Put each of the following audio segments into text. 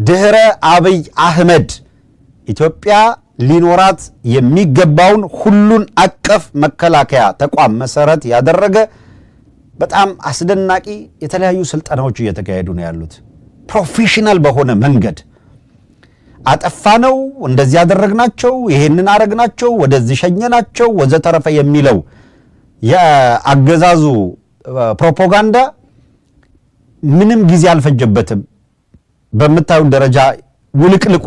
ድህረ አብይ አህመድ ኢትዮጵያ ሊኖራት የሚገባውን ሁሉን አቀፍ መከላከያ ተቋም መሰረት ያደረገ በጣም አስደናቂ የተለያዩ ስልጠናዎች እየተካሄዱ ነው ያሉት ፕሮፌሽናል በሆነ መንገድ አጠፋነው እንደዚህ ያደረግናቸው ይሄንን አረግናቸው ወደዚህ ሸኘናቸው ወዘተረፈ የሚለው የአገዛዙ ፕሮፓጋንዳ ምንም ጊዜ አልፈጀበትም በመታው ደረጃ ውልቅልቁ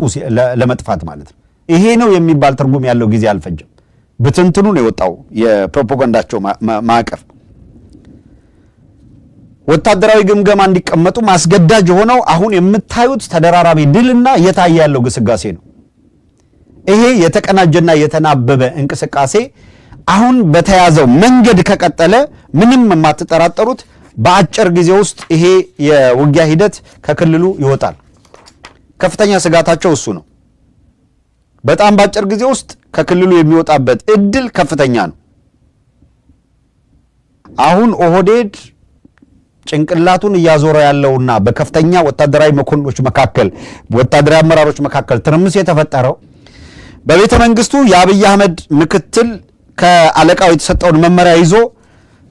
ለመጥፋት ማለት ነው ይሄ ነው የሚባል ትርጉም ያለው ጊዜ አልፈጀም በትንትኑ ነው የወጣው የፕሮፓጋንዳቸው ማዕቀፍ ወታደራዊ ግምገማ እንዲቀመጡ ማስገዳጅ ሆነው አሁን የምታዩት ተደራራቢ ድልና የታየ ያለው ግስጋሴ ነው ይሄ የተቀናጀና የተናበበ እንቅስቃሴ አሁን በተያዘው መንገድ ከቀጠለ ምንም የማትጠራጠሩት በአጭር ጊዜ ውስጥ ይሄ የውጊያ ሂደት ከክልሉ ይወጣል ከፍተኛ ስጋታቸው እሱ ነው በጣም በአጭር ጊዜ ውስጥ ከክልሉ የሚወጣበት እድል ከፍተኛ ነው አሁን ኦህዴድ ጭንቅላቱን ያዞረ ያለውና በከፍተኛ ወታደራዊ መኮንኖች መካከል ወታደራዊ አመራሮች መካከል ትርምስ የተፈጠረው በቤተ መንግስቱ የአብይ አህመድ ምክትል ከአለቃው የተሰጠውን መመሪያ ይዞ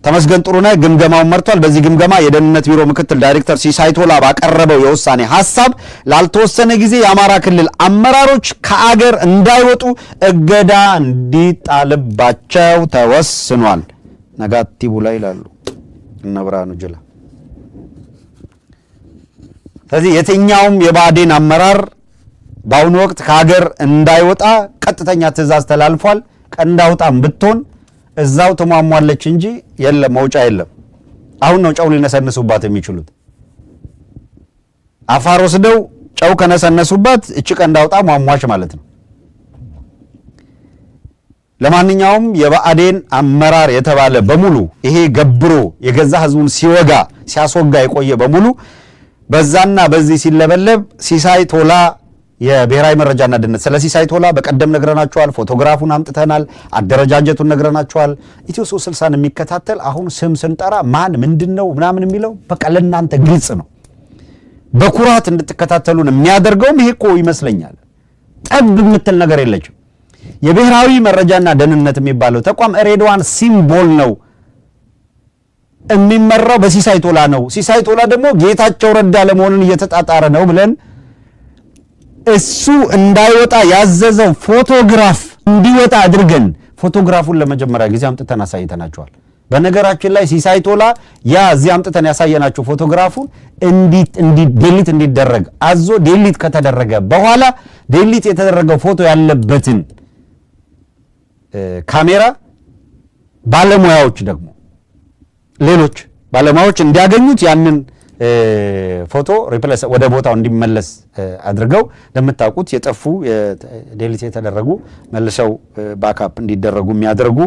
ተመስገን ጥሩነህ ግምገማውን መርቷል በዚህ ግምገማ የደህንነት ቢሮ ምክትል ዳይሬክተር ሲሳይ ቶላ ባቀረበው የውሳኔ ሐሳብ ላልተወሰነ ጊዜ የአማራ ክልል አመራሮች ከአገር እንዳይወጡ እገዳ እንዲጣልባቸው ተወስኗል ነጋቲቡ ላይ ይላሉ እነ ብርሃኑ ጁላ ስለዚህ የትኛውም የባዴን አመራር በአሁኑ ወቅት ከሀገር እንዳይወጣ ቀጥተኛ ትእዛዝ ተላልፏል ቀንዳውጣም ብትሆን እዛው ተሟሟለች እንጂ የለም መውጫ የለም አሁን ነው ጫው ሊነሰነሱባት የሚችሉት አፋር ወስደው ጫው ከነሰነሱባት እቺ ቀንዳውጣ ሟሟች ማለት ነው ለማንኛውም የባዴን አመራር የተባለ በሙሉ ይሄ ገብሮ የገዛ ህዝቡን ሲወጋ ሲያስወጋ የቆየ በሙሉ በዛና በዚህ ሲለበለብ ሲሳይ ቶላ የብሔራዊ መረጃና ደህንነት ስለ ሲሳይ ቶላ በቀደም ነግረናቸዋል ፎቶግራፉን አምጥተናል አደረጃጀቱን ነግረናቸዋል ኢትዮ 360 የሚከታተል አሁን ስም ስንጠራ ማን ምንድነው ምናምን የሚለው በቃ ለእናንተ ግልጽ ነው በኩራት እንድትከታተሉን የሚያደርገውም ይሄ እኮ ይመስለኛል ጠብ የምትል ነገር የለችም የብሔራዊ መረጃና ደህንነት የሚባለው ተቋም ሬድዋን ሲምቦል ነው የሚመራው በሲሳይ ቶላ ነው ሲሳይ ቶላ ደግሞ ጌታቸው ረዳ ለመሆኑን እየተጣጣረ ነው ብለን እሱ እንዳይወጣ ያዘዘው ፎቶግራፍ እንዲወጣ አድርገን ፎቶግራፉን ለመጀመሪያ ጊዜ አምጥተን አሳይተናቸዋል በነገራችን ላይ ሲሳይ ቶላ ያ እዚህ አምጥተን ያሳየናቸው ፎቶግራፉን ዴሊት እንዲደረግ አዞ ዴሊት ከተደረገ በኋላ ዴሊት የተደረገው ፎቶ ያለበትን ካሜራ ባለሙያዎች ደግሞ ሌሎች ባለሙያዎች እንዲያገኙት ያንን ፎቶ ሪፕሌስ ወደ ቦታው እንዲመለስ አድርገው ለምታውቁት የጠፉ ዴሊት የተደረጉ መልሰው ባክአፕ እንዲደረጉ የሚያደርጉ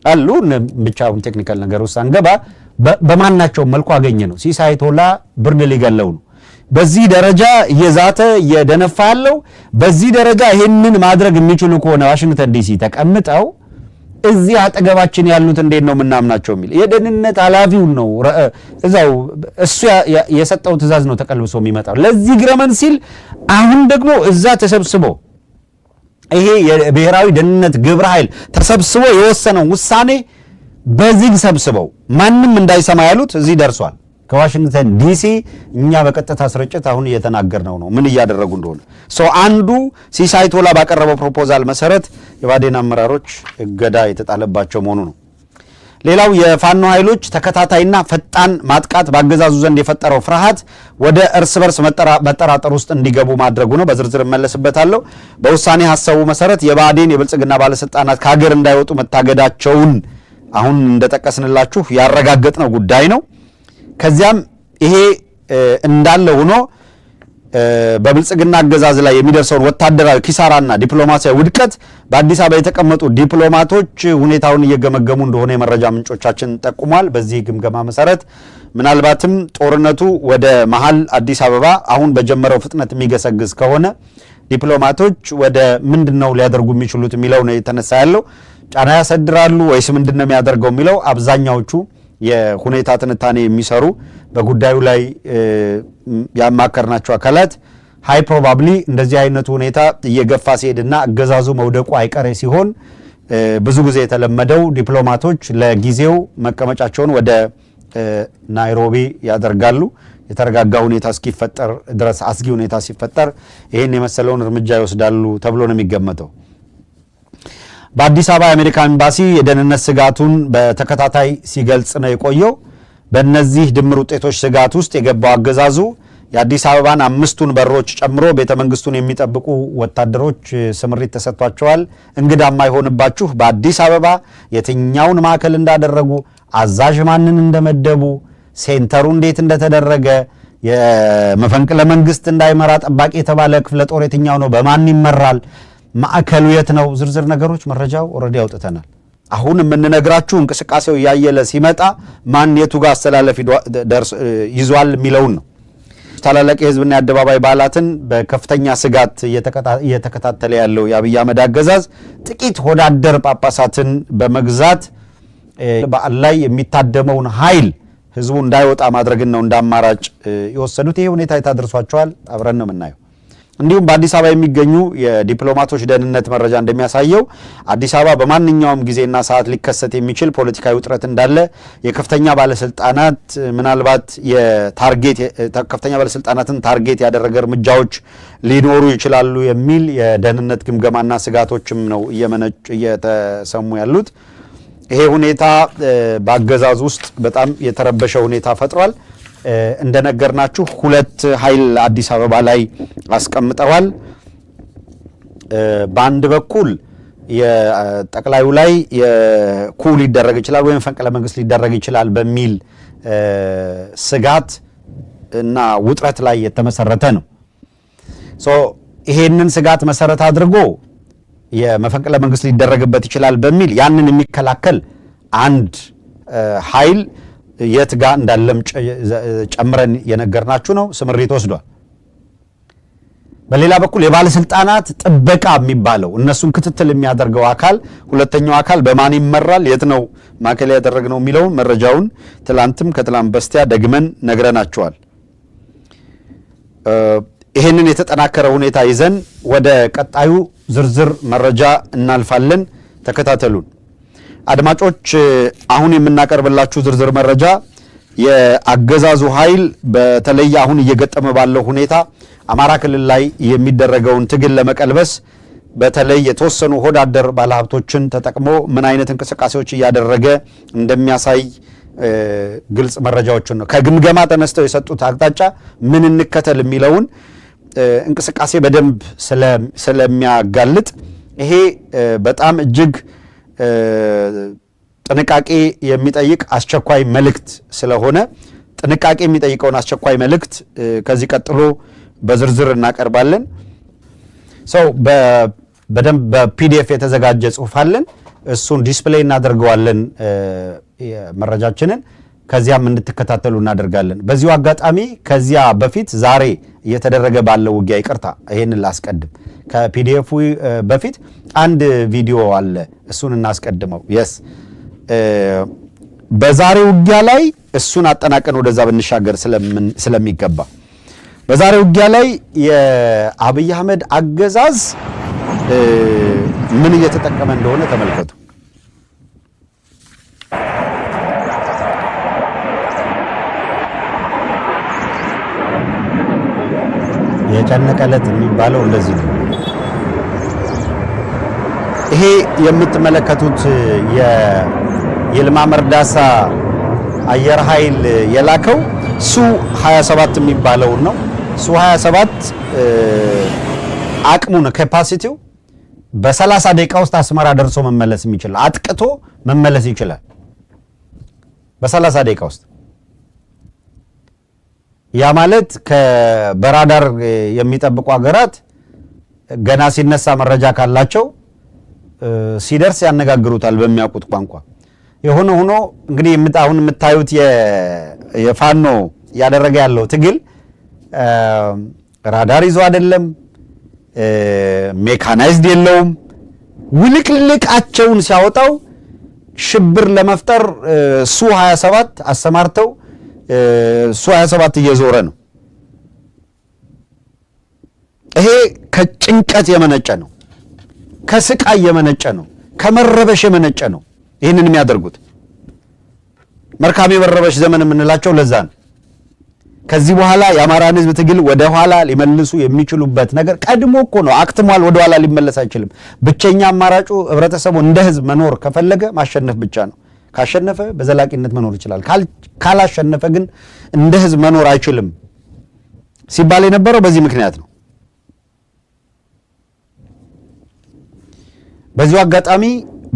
አሉ ብቻውን ቴክኒካል ነገር ውስጥ አንገባ በማናቸው መልኩ አገኘ ነው ሲሳይ ቶላ ብርድ ሊገለው ነው በዚህ ደረጃ የዛተ የደነፋ ያለው በዚህ ደረጃ ይሄንን ማድረግ የሚችሉ ከሆነ ዋሽንግተን ዲሲ ተቀምጠው እዚህ አጠገባችን ያሉት እንዴት ነው ምናምናቸው የሚል የደህንነት ኃላፊው ነው እዛው እሱ የሰጠው ትእዛዝ ነው ተቀልብሶ የሚመጣው ለዚህ ግረመን ሲል አሁን ደግሞ እዛ ተሰብስቦ ይሄ የብሔራዊ ደህንነት ግብረ ኃይል ተሰብስቦ የወሰነው ውሳኔ በዚህ ሰብስበው ማንንም እንዳይሰማ ያሉት እዚህ ደርሷል ከዋሽንግተን ዲሲ እኛ በቀጥታ ስርጭት አሁን እየተናገርነው ነው ምን እያደረጉ እንደሆነ አንዱ ሲሳይ ቶላ ባቀረበው ፕሮፖዛል መሰረት የባዴን አመራሮች እገዳ የተጣለባቸው መሆኑ ነው ሌላው የፋኖ ኃይሎች ተከታታይና ፈጣን ማጥቃት ባገዛዙ ዘንድ የፈጠረው ፍርሃት ወደ እርስ በርስ መጠራጠር ውስጥ እንዲገቡ ማድረጉ ነው በዝርዝር መለስበታለሁ በውሳኔ ሐሳቡ መሰረት የባዴን የብልጽግና ባለስልጣናት ከሀገር እንዳይወጡ መታገዳቸውን አሁን እንደተጠቀስንላችሁ ያረጋገጥነው ጉዳይ ነው ከዚያም ይሄ እንዳለ ሆኖ በብልጽግና አገዛዝ ላይ የሚደርሰው ወታደራዊ ኪሳራና ዲፕሎማሲያዊ ውድቀት በአዲስ አበባ የተቀመጡ ዲፕሎማቶች ሁኔታውን እየገመገሙ እንደሆነ የመረጃ ምንጮቻችን ጠቁሟል በዚህ ግምገማ መሰረት ምናልባትም ጦርነቱ ወደ መሃል አዲስ አበባ አሁን በጀመረው ፍጥነት የሚገሰግስ ከሆነ ዲፕሎማቶች ወደ ምንድነው ሊያደርጉ የሚችሉት የሚለው ነው የተነሳ ያለው ጫና ያሰድራሉ ወይስ ምንድነው የሚያደርገው የሚለው አብዛኛዎቹ የሁኔታ ትንታኔ የሚሰሩ በጉዳዩ ላይ ያማከርናቸው አካላት ሃይ ፕሮባብሊ እንደዚህ አይነቱ ሁኔታ እየገፋ ሲሄድና አገዛዙ መውደቁ አይቀሬ ሲሆን ብዙ ጊዜ የተለመደው ዲፕሎማቶች ለጊዜው መቀመጫቸውን ወደ ናይሮቢ ያደርጋሉ። የተረጋጋ ሁኔታ እስኪፈጠር ድረስ አስጊ ሁኔታ ሲፈጠር ይሄን የመሰለውን እርምጃ ይወስዳሉ ተብሎ ነው የሚገመተው። በአዲስ አበባ የአሜሪካ ኤምባሲ የደህንነት ስጋቱን በተከታታይ ሲገልጽ ነው የቆየው። በእነዚህ ድምር ውጤቶች ስጋት ውስጥ የገባው አገዛዙ የአዲስ አበባን 5ቱን በሮች ጨምሮ ቤተ መንግስቱን የሚጠብቁ ወታደሮች ስምሪት ተሰጥቷቸዋል። እንግዳ የማይሆንባችሁ በአዲስ አበባ የትኛውን ማዕከል እንዳደረጉ፣ አዛዥ ማንን እንደመደቡ፣ ሴንተሩ እንዴት እንደተደረገ፣ የመፈንቅለ መንግስት እንዳይመራ ጠባቂ የተባለ ክፍለ ጦር የትኛው ነው፣ በማን ይመራል፣ ማዕከሉ የት ነው፣ ዝርዝር ነገሮች መረጃው ኦልሬዲ አውጥተናል። አሁን የምንነግራችሁ እንቅስቃሴው እያየለ ሲመጣ ማን የቱ ጋር አስተላለፍ ይዟል የሚለውን ነው። ታላላቅ የህዝብና የአደባባይ በዓላትን በከፍተኛ ስጋት እየተከታተለ ያለው የአብይ አህመድ አገዛዝ ጥቂት ሆዳደር ጳጳሳትን በመግዛት በዓል ላይ የሚታደመውን ኃይል ህዝቡ እንዳይወጣ ማድረግን ነው እንዳማራጭ የወሰዱት። ይሄ ሁኔታ የታደርሷቸዋል አብረን ነው የምናየው። እንዲሁም በአዲስ አበባ የሚገኙ የዲፕሎማቶች ደህንነት መረጃ እንደሚያሳየው አዲስ አበባ በማንኛውም ጊዜና ሰዓት ሊከሰት የሚችል ፖለቲካዊ ውጥረት እንዳለ የከፍተኛ ባለስልጣናት ምናልባት ከፍተኛ ባለስልጣናትን ታርጌት ያደረገ እርምጃዎች ሊኖሩ ይችላሉ የሚል የደህንነት ግምገማና ስጋቶችም ነው እየተሰሙ ያሉት። ይሄ ሁኔታ በአገዛዝ ውስጥ በጣም የተረበሸ ሁኔታ ፈጥሯል። እንደነገርናችሁ 2 ኃይል አዲስ አበባ ላይ አስቀምጠዋል። በአንድ በኩል የጠቅላዩ ላይ የኩ ሊደረግ ይችላል ወይም ፈንቅለ መንግስት ሊደረግ ይችላል በሚል ስጋት እና ውጥረት ላይ የተመሰረተ ነው። ይሄንን ስጋት መሰረት አድርጎ የመፈንቅለ መንግስት ሊደረግበት ይችላል በሚል ያንን የሚከላከል አንድ ኃይል የት ጋር እንዳለም ጨምረን የነገርናችሁ ነው። ስምሪት ወስዷል። በሌላ በኩል የባለስልጣናት ጥበቃ የሚባለው እነሱን ክትትል የሚያደርገው አካል ሁለተኛው አካል በማን ይመራል፣ የት ነው ማዕከል ያደረግነው የሚለውን መረጃውን ትላንትም ከትላንት በስቲያ ደግመን ነግረናቸዋል። ይህንን የተጠናከረ ሁኔታ ይዘን ወደ ቀጣዩ ዝርዝር መረጃ እናልፋለን። ተከታተሉን አድማጮች። አሁን የምናቀርብላችሁ ዝርዝር መረጃ የአገዛዙ ኃይል በተለይ አሁን እየገጠመ ባለው ሁኔታ አማራ ክልል ላይ የሚደረገውን ትግል ለመቀልበስ በተለይ የተወሰኑ ሆዳደር ባለሀብቶችን ተጠቅሞ ምን አይነት እንቅስቃሴዎች እያደረገ እንደሚያሳይ ግልጽ መረጃዎችን ነው። ከግምገማ ተነስተው የሰጡት አቅጣጫ ምን እንከተል የሚለውን እንቅስቃሴ በደንብ ስለሚያጋልጥ ይሄ በጣም እጅግ ጥንቃቄ የሚጠይቅ አስቸኳይ መልእክት ስለሆነ ጥንቃቄ የሚጠይቀውን አስቸኳይ መልእክት ከዚህ ቀጥሎ በዝርዝር እናቀርባለን። በደንብ በፒዲኤፍ የተዘጋጀ ጽሑፍ አለን። እሱን ዲስፕሌይ እናደርገዋለን መረጃችንን፣ ከዚያም እንድትከታተሉ እናደርጋለን። በዚሁ አጋጣሚ ከዚያ በፊት ዛሬ እየተደረገ ባለው ውጊያ ይቅርታ ይሄንን ላስቀድም። ከፒዲኤፉ በፊት አንድ ቪዲዮ አለ፣ እሱን እናስቀድመው። የስ በዛሬ ውጊያ ላይ እሱን አጠናቀን ወደዛ ብንሻገር ስለሚገባ በዛሬ ውጊያ ላይ የአብይ አህመድ አገዛዝ ምን እየተጠቀመ እንደሆነ ተመልከቱ። የጨነቀለት የሚባለው እንደዚህ ነው። ይሄ የምትመለከቱት የይልማ መርዳሳ አየር ኃይል የላከው ሱ-27 የሚባለውን ነው። ሱ-27 አቅሙ ነው፣ ካፓሲቲው በ30 ደቂቃ ውስጥ አስመራ ደርሶ መመለስ የሚችል አጥቅቶ መመለስ ይችላል በ30 ደቂቃ ውስጥ። ያ ማለት በራዳር የሚጠብቁ ሀገራት ገና ሲነሳ መረጃ ካላቸው ሲደርስ ያነጋግሩታል በሚያውቁት ቋንቋ። የሆነ ሆኖ እንግዲህ አሁን የምታዩት የፋኖ ያደረገ ያለው ትግል ራዳር ይዞ አይደለም፣ ሜካናይዝድ የለውም። ውልቅልቃቸውን ሲያወጣው ሽብር ለመፍጠር ሱ-27 አሰማርተው ሱ-27 እየዞረ ነው። ይሄ ከጭንቀት የመነጨ ነው፣ ከስቃይ የመነጨ ነው፣ ከመረበሽ የመነጨ ነው። ይህንን የሚያደርጉት መልካም የመረበሽ ዘመን የምንላቸው ለዛ ነው። ከዚህ በኋላ የአማራን ህዝብ ትግል ወደ ኋላ ሊመልሱ የሚችሉበት ነገር ቀድሞ እኮ ነው አክትሟል። ወደ ኋላ ሊመለስ አይችልም። ብቸኛ አማራጩ ህብረተሰቡ እንደ ህዝብ መኖር ከፈለገ ማሸነፍ ብቻ ነው። ካሸነፈ በዘላቂነት መኖር ይችላል። ካላሸነፈ ግን እንደ ህዝብ መኖር አይችልም ሲባል የነበረው በዚህ ምክንያት ነው። በዚሁ አጋጣሚ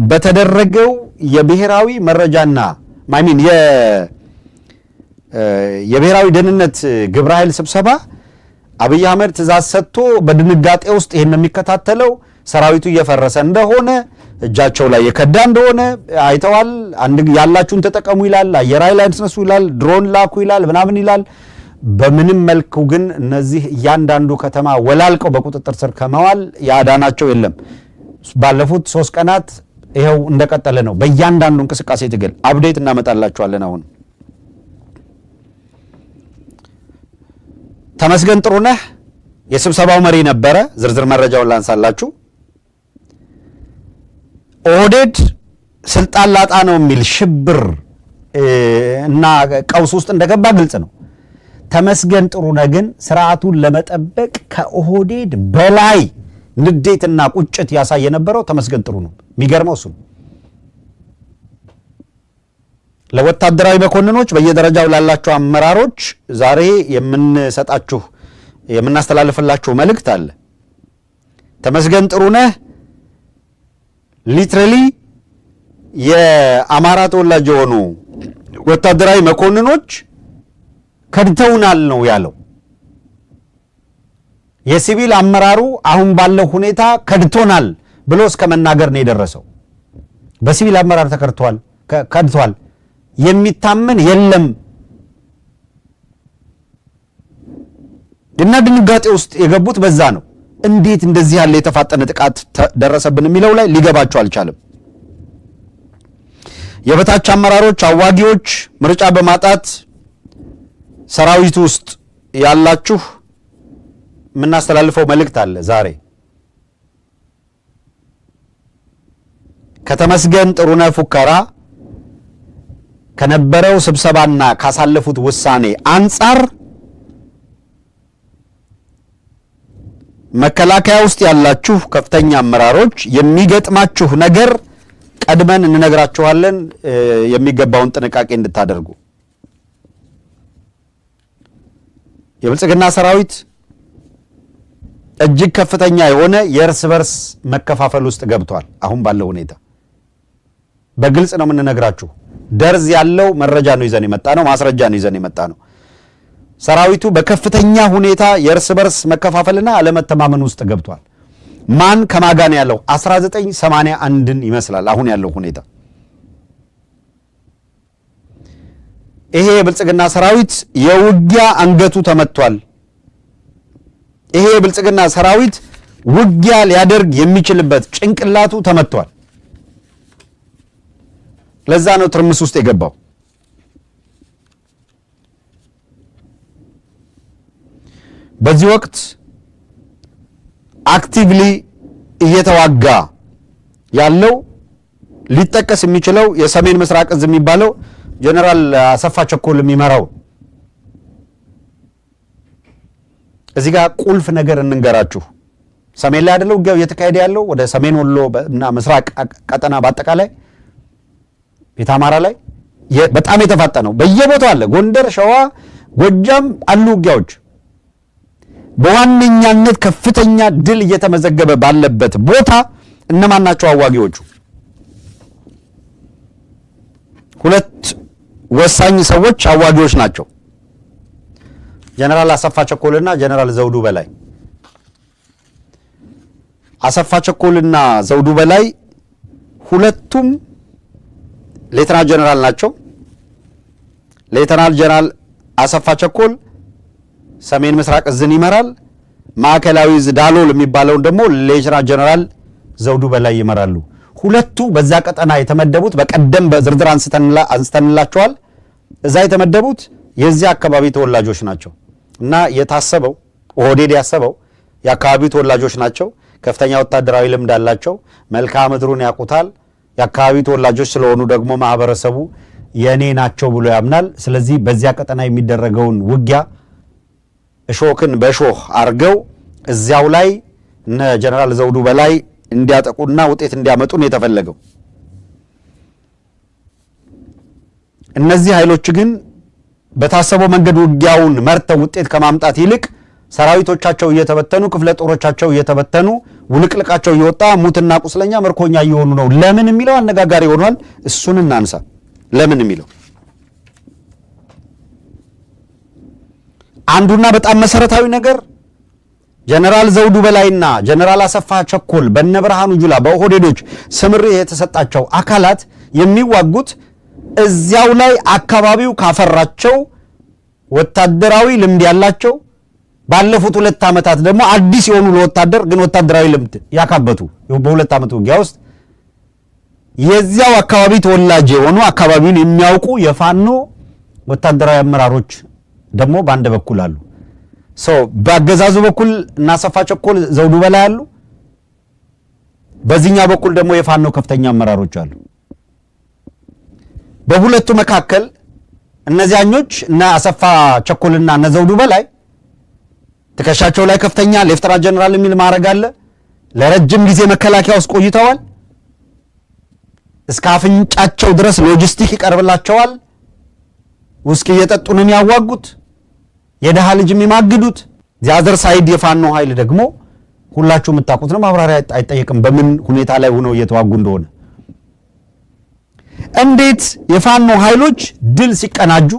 በተደረገው የብሔራዊ መረጃና ማይሚን የብሔራዊ ደህንነት ግብረ ኃይል ስብሰባ አብይ አህመድ ትእዛዝ ሰጥቶ በድንጋጤ ውስጥ ይሄን የሚከታተለው ሰራዊቱ እየፈረሰ እንደሆነ እጃቸው ላይ የከዳ እንደሆነ አይተዋል። ያላችሁን ተጠቀሙ ይላል፣ አየር ኃይል አስነሱ ይላል፣ ድሮን ላኩ ይላል፣ ምናምን ይላል። በምንም መልኩ ግን እነዚህ እያንዳንዱ ከተማ ወላልቀው በቁጥጥር ስር ከመዋል ያዳናቸው የለም። ባለፉት 3 ቀናት ይሄው እንደቀጠለ ነው። በእያንዳንዱ እንቅስቃሴ ትግል አፕዴት እናመጣላችኋለን። አሁን ተመስገን ጥሩነህ የስብሰባው መሪ ነበረ። ዝርዝር መረጃውን ላንሳላችሁ። ኦህዴድ ስልጣን ላጣ ነው የሚል ሽብር እና ቀውስ ውስጥ እንደገባ ግልጽ ነው። ተመስገን ጥሩነህ ግን ስርዓቱን ለመጠበቅ ከኦህዴድ በላይ ንዴትና ቁጭት ያሳየ የነበረው ተመስገን ጥሩነህ። የሚገርመው እሱ ለወታደራዊ መኮንኖች በየደረጃው ላላቸው አመራሮች ዛሬ የምናስተላልፍላችሁ መልእክት አለ። ተመስገን ጥሩነህ ሊትራሊ የአማራ ተወላጅ የሆኑ ወታደራዊ መኮንኖች ከድተውናል ነው ያለው። የሲቪል አመራሩ አሁን ባለው ሁኔታ ከድቶናል ብሎ እስከ መናገር ነው የደረሰው። በሲቪል አመራር ከድቷል፣ የሚታመን የለም እና ድንጋጤ ውስጥ የገቡት በዛ ነው። እንዴት እንደዚህ ያለ የተፋጠነ ጥቃት ደረሰብን የሚለው ላይ ሊገባቸው አልቻለም። የበታች አመራሮች፣ አዋጊዎች ምርጫ በማጣት ሰራዊት ውስጥ ያላችሁ የምናስተላልፈው መልእክት አለ። ዛሬ ከተመስገን ጥሩነህ ፉከራ ከነበረው ስብሰባና ካሳለፉት ውሳኔ አንጻር መከላከያ ውስጥ ያላችሁ ከፍተኛ አመራሮች የሚገጥማችሁ ነገር ቀድመን እንነግራችኋለን፣ የሚገባውን ጥንቃቄ እንድታደርጉ። የብልጽግና ሰራዊት እጅግ ከፍተኛ የሆነ የእርስ በርስ መከፋፈል ውስጥ ገብቷል። አሁን ባለው ሁኔታ በግልጽ ነው የምንነግራችሁ። ደርዝ ያለው መረጃ ነው ይዘን የመጣ ነው፣ ማስረጃ ነው ይዘን የመጣ ነው። ሰራዊቱ በከፍተኛ ሁኔታ የእርስ በርስ መከፋፈልና አለመተማመን ውስጥ ገብቷል። ማን ከማጋን ያለው 1981ን ይመስላል አሁን ያለው ሁኔታ። ይሄ የብልጽግና ሰራዊት የውጊያ አንገቱ ተመቷል። ይሄ የብልጽግና ሰራዊት ውጊያ ሊያደርግ የሚችልበት ጭንቅላቱ ተመቷል። ለዛ ነው ትርምስ ውስጥ የገባው። በዚህ ወቅት አክቲቭሊ እየተዋጋ ያለው ሊጠቀስ የሚችለው የሰሜን ምስራቅ እዝ የሚባለው ጀነራል አሰፋ ቸኮል የሚመራው። እዚህ ጋር ቁልፍ ነገር እንንገራችሁ። ሰሜን ላይ አይደለው ውጊያው እየተካሄደ ያለው፣ ወደ ሰሜን ወሎ እና ምስራቅ ቀጠና በአጠቃላይ ቤተ አማራ ላይ በጣም የተፋጠነው በየቦታው አለ። ጎንደር፣ ሸዋ፣ ጎጃም አሉ ውጊያዎች። በዋነኛነት ከፍተኛ ድል እየተመዘገበ ባለበት ቦታ እነማን ናቸው አዋጊዎቹ? ሁለት ወሳኝ ሰዎች አዋጊዎች ናቸው። ጀነራል አሰፋ ቸኮልና ጀነራል ዘውዱ በላይ። አሰፋ ቸኮልና ዘውዱ በላይ ሁለቱም ሌተናል ጀነራል ናቸው። ሌተናል ጀነራል አሰፋ ቸኮል ሰሜን ምስራቅ እዝን ይመራል። ማዕከላዊ እዝ ዳሎል የሚባለውን ደግሞ ሌተናል ጀነራል ዘውዱ በላይ ይመራሉ። ሁለቱ በዛ ቀጠና የተመደቡት በቀደም በዝርዝር አንስተንላቸዋል። እዛ የተመደቡት የዚህ አካባቢ ተወላጆች ናቸው እና የታሰበው ኦህዴድ ያሰበው የአካባቢው ተወላጆች ናቸው። ከፍተኛ ወታደራዊ ልምድ አላቸው። መልክዓ ምድሩን ያውቁታል። የአካባቢው ተወላጆች ስለሆኑ ደግሞ ማህበረሰቡ የኔ ናቸው ብሎ ያምናል። ስለዚህ በዚያ ቀጠና የሚደረገውን ውጊያ እሾክን በእሾህ አርገው እዚያው ላይ እነ ጀነራል ዘውዱ በላይ እንዲያጠቁና ውጤት እንዲያመጡ ነው የተፈለገው። እነዚህ ኃይሎች ግን በታሰበው መንገድ ውጊያውን መርተው ውጤት ከማምጣት ይልቅ ሰራዊቶቻቸው እየተበተኑ ክፍለ ጦሮቻቸው እየተበተኑ ውልቅልቃቸው እየወጣ ሙትና ቁስለኛ ምርኮኛ እየሆኑ ነው። ለምን የሚለው አነጋጋሪ ሆኗል። እሱን እናንሳ። ለምን የሚለው አንዱና በጣም መሰረታዊ ነገር ጀነራል ዘውዱ በላይና ጀነራል አሰፋ ቸኮል በነብርሃኑ ጁላ በኦህዴዶች ስምሪት የተሰጣቸው አካላት የሚዋጉት እዚያው ላይ አካባቢው ካፈራቸው ወታደራዊ ልምድ ያላቸው ባለፉት 2 ዓመታት ደግሞ አዲስ የሆኑ ለወታደር ግን ወታደራዊ ልምድ ያካበቱ በ2 ዓመት ውጊያ ውስጥ የዚያው አካባቢ ተወላጅ የሆኑ አካባቢውን የሚያውቁ የፋኖ ወታደራዊ አመራሮች ደግሞ በአንድ በኩል አሉ። በአገዛዙ በኩል እናሰፋ ቸኮል ዘውዱ በላይ አሉ። በዚህኛው በኩል ደግሞ የፋኖ ከፍተኛ አመራሮች አሉ። በሁለቱ መካከል እነዚያኞች እና አሰፋ ቸኮልና እነ ዘውዱ በላይ ትከሻቸው ላይ ከፍተኛ ሌፍተና ጀነራል የሚል ማዕረግ አለ። ለረጅም ጊዜ መከላከያ ውስጥ ቆይተዋል። እስከ አፍንጫቸው ድረስ ሎጂስቲክ ይቀርብላቸዋል። ውስኪ እየጠጡ ነው የሚያዋጉት፣ የደሃ ልጅ የሚማግዱት። ዚያዘር ሳይድ የፋኖ ኃይል ደግሞ ሁላችሁ የምታውቁት ነው። ማብራሪያ አይጠየቅም በምን ሁኔታ ላይ ሆነው እየተዋጉ እንደሆነ። እንዴት የፋኖ ኃይሎች ድል ሲቀናጁ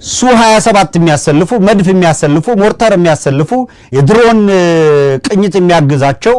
ሱ-27 የሚያሰልፉ መድፍ የሚያሰልፉ ሞርታር የሚያሰልፉ የድሮን ቅኝት የሚያግዛቸው